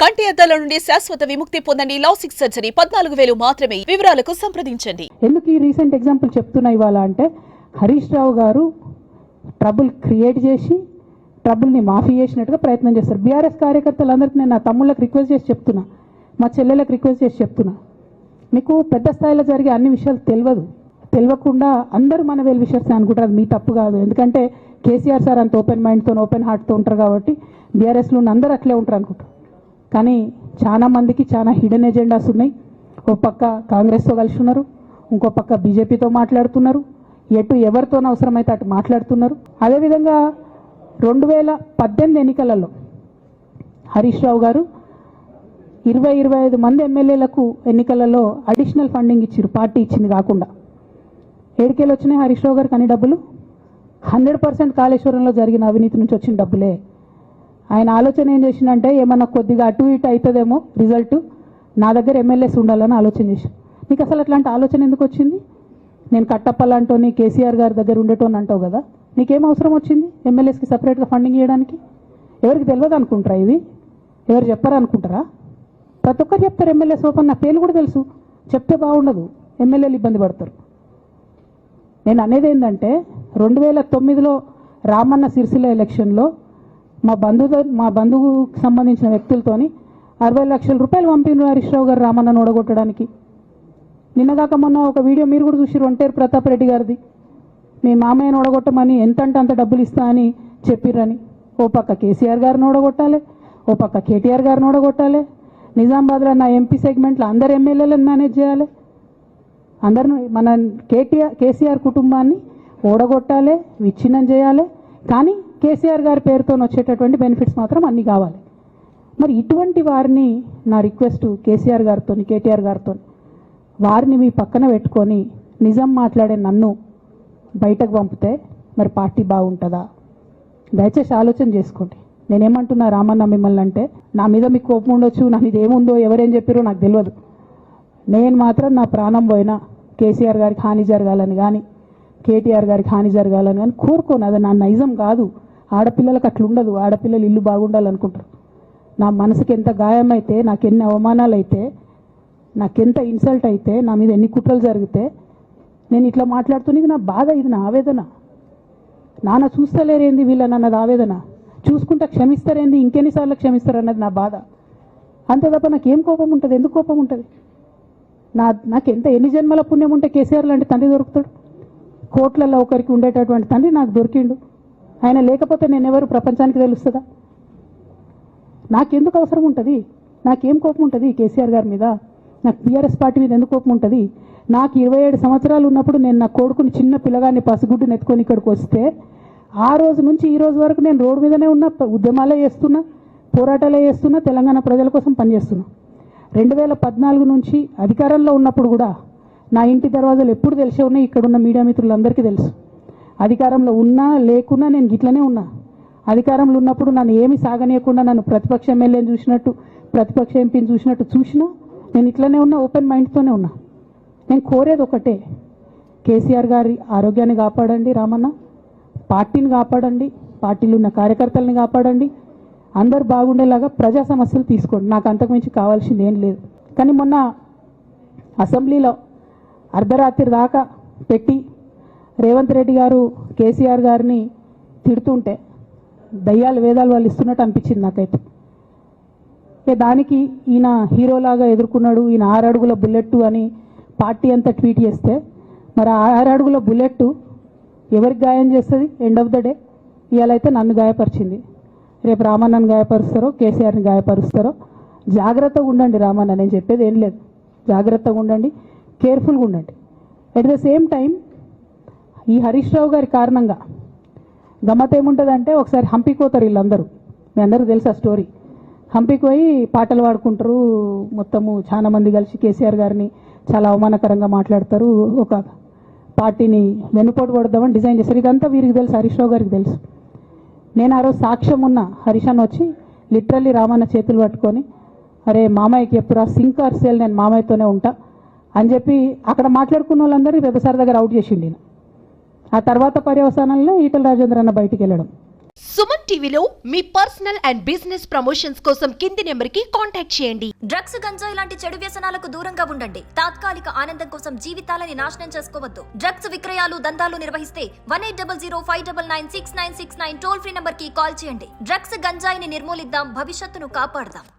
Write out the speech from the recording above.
కంటి అద్దాల నుండి శాశ్వత విముక్తి పొందండి. లాసిక్ సర్జరీ 14,000 మాత్రమే. వివరాలకు సంప్రదించండి. ఎందుకు ఈ రీసెంట్ ఎగ్జాంపుల్ చెప్తున్నా ఇవాళ అంటే హరీష్ రావు గారు ట్రబుల్ క్రియేట్ చేసి ట్రబుల్ని మాఫీ చేసినట్టుగా ప్రయత్నం చేస్తారు. బీఆర్ఎస్ కార్యకర్తలందరికీ నేను నా తమ్ముళ్ళకి రిక్వెస్ట్ చేసి చెప్తున్నా, మా చెల్లెలకు రిక్వెస్ట్ చేసి చెప్తున్నా, మీకు పెద్ద స్థాయిలో జరిగే అన్ని విషయాలు తెలియకుండా అందరూ మన వెల్ విషయర్స్ అనుకుంటారు. అది మీ తప్పు కాదు. ఎందుకంటే కేసీఆర్ సార్ అంత ఓపెన్ మైండ్తో ఓపెన్ హార్ట్తో ఉంటారు కాబట్టి బీఆర్ఎస్లో అందరూ అట్లే ఉంటారు అనుకుంటారు. కానీ చాలా మందికి చాలా హిడెన్ ఎజెండాస్ ఉన్నాయి. ఓ పక్క కాంగ్రెస్తో కలిసి ఉన్నారు, ఇంకో పక్క బీజేపీతో మాట్లాడుతున్నారు, ఎటు ఎవరితోనూ అవసరమైతే అటు మాట్లాడుతున్నారు. అదేవిధంగా 2018 ఎన్నికలలో హరీష్ రావు గారు 20-25 మంది ఎమ్మెల్యేలకు ఎన్నికలలో అడిషనల్ ఫండింగ్ ఇచ్చారు, పార్టీ ఇచ్చింది కాకుండా. ఏడికేలు వచ్చినాయి హరీష్ రావు గారికి అన్ని డబ్బులు? 100% కాళేశ్వరంలో జరిగిన అవినీతి నుంచి వచ్చిన డబ్బులే. ఆయన ఆలోచన ఏం చేసిందంటే ఏమన్నా కొద్దిగా అటు ఇటు అవుతుందేమో రిజల్ట్, నా దగ్గర ఎమ్మెల్యేస్ ఉండాలని ఆలోచన చేసి. నీకు అసలు అట్లాంటి ఆలోచన ఎందుకు వచ్చింది? నేను కట్టప్పలాంటోని కేసీఆర్ గారి దగ్గర ఉండేటోని అంటావు కదా, నీకేం అవసరం వచ్చింది ఎమ్మెల్యేస్కి సపరేట్గా ఫండింగ్ చేయడానికి? ఎవరికి తెలియదు అనుకుంటారా? ఇది ఎవరు చెప్పారు అనుకుంటారా? ప్రతి ఒక్కరు చెప్తారు ఎమ్మెల్యేస్ ఓపెన్. నా పేర్లు కూడా తెలుసు, చెప్తే బాగుండదు, ఎమ్మెల్యేలు ఇబ్బంది పడతారు. నేను అనేది ఏంటంటే 2009లో రామన్న సిరిసిల్ల ఎలక్షన్లో మా బంధువుకు సంబంధించిన వ్యక్తులతోని 60 లక్షల రూపాయలు పంపినారు హరీష్ రావు గారు రామన్నను ఓడగొట్టడానికి. నిన్నగాక మొన్న ఒక వీడియో మీరు కూడా చూసి ఒంటేరు ప్రతాప్ రెడ్డి గారిది, మీ మామయ్యను ఓడగొట్టమని ఎంతంటే అంత డబ్బులు ఇస్తా అని చెప్పిర్రని. ఓ పక్క కేసీఆర్ గారిని ఓడగొట్టాలి, ఓ పక్క కేటీఆర్ గారిని ఓడగొట్టాలి. నిజామాబాద్లో నా ఎంపీ సెగ్మెంట్లో అందరు ఎమ్మెల్యేలను మేనేజ్ చేయాలి, అందరిని మన కేసీఆర్ కుటుంబాన్ని ఓడగొట్టాలి, విచ్ఛిన్నం చేయాలి. కానీ కేసీఆర్ గారి పేరుతో వచ్చేటటువంటి బెనిఫిట్స్ మాత్రం అన్నీ కావాలి. మరి ఇటువంటి వారిని నా రిక్వెస్ట్ కేసీఆర్ గారితో కేటీఆర్ గారితో, వారిని మీ పక్కన పెట్టుకొని నిజం మాట్లాడే నన్ను బయటకు పంపితే మరి పార్టీ బాగుంటుందా? దయచేసి ఆలోచన చేసుకోండి. నేనేమంటున్నా రామన్న మిమ్మల్ని అంటే, నా మీద మీకు కోపం ఉండొచ్చు, నా మీద ఏముందో ఎవరేం చెప్పారో నాకు తెలియదు. నేను మాత్రం నా ప్రాణం పోయినా కేసీఆర్ గారికి హాని జరగాలని కానీ కేటీఆర్ గారికి హాని జరగాలని కానీ కోరుకోను. అది నా నైజం కాదు. ఆడపిల్లలకు అట్లుండదు. ఆడపిల్లలు ఇల్లు బాగుండాలనుకుంటారు. నా మనసుకి ఎంత గాయం అయితే, నాకు ఎన్ని అవమానాలు అయితే, నాకెంత ఇన్సల్ట్ అయితే, నా మీద ఎన్ని కుట్రలు జరిగితే నేను ఇట్లా మాట్లాడుతున్నది ఇది నా బాధ, ఇది నా ఆవేదన. నాన్న చూస్తలేరేంది వీళ్ళని అన్నది ఆవేదన, చూసుకుంటే క్షమిస్తారేంది ఇంకెన్నిసార్లు క్షమిస్తారు అన్నది నా బాధ. అంతే తప్ప నాకేం కోపం ఉంటుంది? ఎందుకు కోపం ఉంటుంది? నాకు ఎన్ని జన్మల పుణ్యం ఉంటే కేసీఆర్ లాంటి తండ్రి దొరుకుతాడు? కోట్లలో ఒకరికి ఉండేటటువంటి తండ్రి నాకు దొరికిండు. ఆయన లేకపోతే నేనెవరు ప్రపంచానికి తెలుస్తుందా? నాకెందుకు అవసరం ఉంటుంది? నాకేం కోపం ఉంటుంది కేసీఆర్ గారి మీద? నాకు టీఆర్ఎస్ పార్టీ మీద ఎందుకు కోపం ఉంటుంది? నాకు 27 సంవత్సరాలు ఉన్నప్పుడు నేను నా కొడుకుని చిన్న పిల్లగాన్ని పసిగుడ్డుని ఎత్తుకొని ఇక్కడికి వస్తే ఆ రోజు నుంచి ఈ రోజు వరకు నేను రోడ్డు మీదనే ఉన్నా, ఉద్యమాలే చేస్తున్నా, పోరాటాలే చేస్తున్నా, తెలంగాణ ప్రజల కోసం పనిచేస్తున్నా. 2014 నుంచి అధికారంలో ఉన్నప్పుడు కూడా నా ఇంటి దర్వాజాలు ఎప్పుడు తెలిసే ఉన్నాయి. ఇక్కడున్న మీడియా మిత్రులందరికీ తెలుసు. అధికారంలో ఉన్నా లేకున్నా నేను ఇట్లనే ఉన్నా. అధికారంలో ఉన్నప్పుడు నన్ను ఏమి సాగనీయకుండా నన్ను ప్రతిపక్ష ఎమ్మెల్యేని చూసినట్టు, ప్రతిపక్ష ఎంపీని చూసినట్టు చూసినా నేను ఇట్లనే ఉన్నా, ఓపెన్ మైండ్తోనే ఉన్నా. నేను కోరేది ఒకటే, కేసీఆర్ గారి ఆరోగ్యాన్ని కాపాడండి రామన్న, పార్టీని కాపాడండి, పార్టీలో ఉన్న కార్యకర్తలని కాపాడండి, అందరు బాగుండేలాగా ప్రజా సమస్యలు తీసుకోండి. నాకు అంతకుమించి కావాల్సింది ఏం లేదు. కానీ మొన్న అసెంబ్లీలో అర్ధరాత్రి దాకా పెట్టి రేవంత్ రెడ్డి గారు కేసీఆర్ గారిని తిడుతుంటే దయ్యాలు వేదాలు వాళ్ళు ఇస్తున్నట్టు అనిపించింది నాకైతే. దానికి ఈయన హీరోలాగా ఎదుర్కొన్నాడు, ఈయన 6 అడుగుల బుల్లెట్టు అని పార్టీ అంతా ట్వీట్ చేస్తే, మరి 6 అడుగుల బుల్లెట్టు ఎవరికి గాయం చేస్తుంది? ఎండ్ ఆఫ్ ద డే ఇవాళైతే నన్ను గాయపరిచింది, రేపు రామన్నను గాయపరుస్తారో కేసీఆర్ని గాయపరుస్తారో. జాగ్రత్తగా ఉండండి రామన్న, నేను చెప్పేది ఏం లేదు. జాగ్రత్తగా ఉండండి, కేర్ఫుల్గా ఉండండి. అట్ ద సేమ్ టైం ఈ హరీష్ రావు గారి కారణంగా గమ్మత్ ఏముంటుందంటే, ఒకసారి హంపీకి పోతారు వీళ్ళందరూ, మీ అందరికీ తెలుసు ఆ స్టోరీ. హంపీకి పోయి పాటలు పాడుకుంటారు, మొత్తము చాలా మంది కలిసి కేసీఆర్ గారిని చాలా అవమానకరంగా మాట్లాడతారు, ఒక పార్టీని వెన్నుపోటు పడదామని డిజైన్ చేస్తారు. ఇదంతా వీరికి తెలుసు, హరీష్ రావు గారికి తెలుసు. నేను ఆ రోజు సాక్ష్యం ఉన్న హరీష్ అన్న వచ్చి లిటరల్లీ రామన్న చేతులు పట్టుకొని, అరే మామయ్యకి ఎప్పుడు సింక్ ఆర్ సేల్, నేను మామయ్యతోనే ఉంటా అని చెప్పి అక్కడ మాట్లాడుకున్న వాళ్ళందరూ వెబసార్ దగ్గర అవుట్ చేసిండి. ఆ తర్వాత పర్యవసానంలో ఈటల రాజేంద్ర అన్న బయటికి వెళ్ళడం. సుమన్ టీవీలో మీ పర్సనల్ అండ్ బిజినెస్ ప్రమోషన్స్ కోసం కింది నెంబర్కి కాంటాక్ట్ చేయండి. డ్రగ్స్, గంజాయి లాంటి చెడు వ్యసనాలకు దూరంగా ఉండండి. తాత్కాలిక ఆనందం కోసం జీవితాలని నాశనం చేసుకోవద్దు. డ్రగ్స్ విక్రయాలు, దందాలు నిర్వహిస్తే 180059969969 టోల్ ఫ్రీ నంబర్ కి కాల్ చేయండి. డ్రగ్స్, గంజాయిని నిర్మూలిద్దాం, భవిష్యత్తును కాపాడదాం.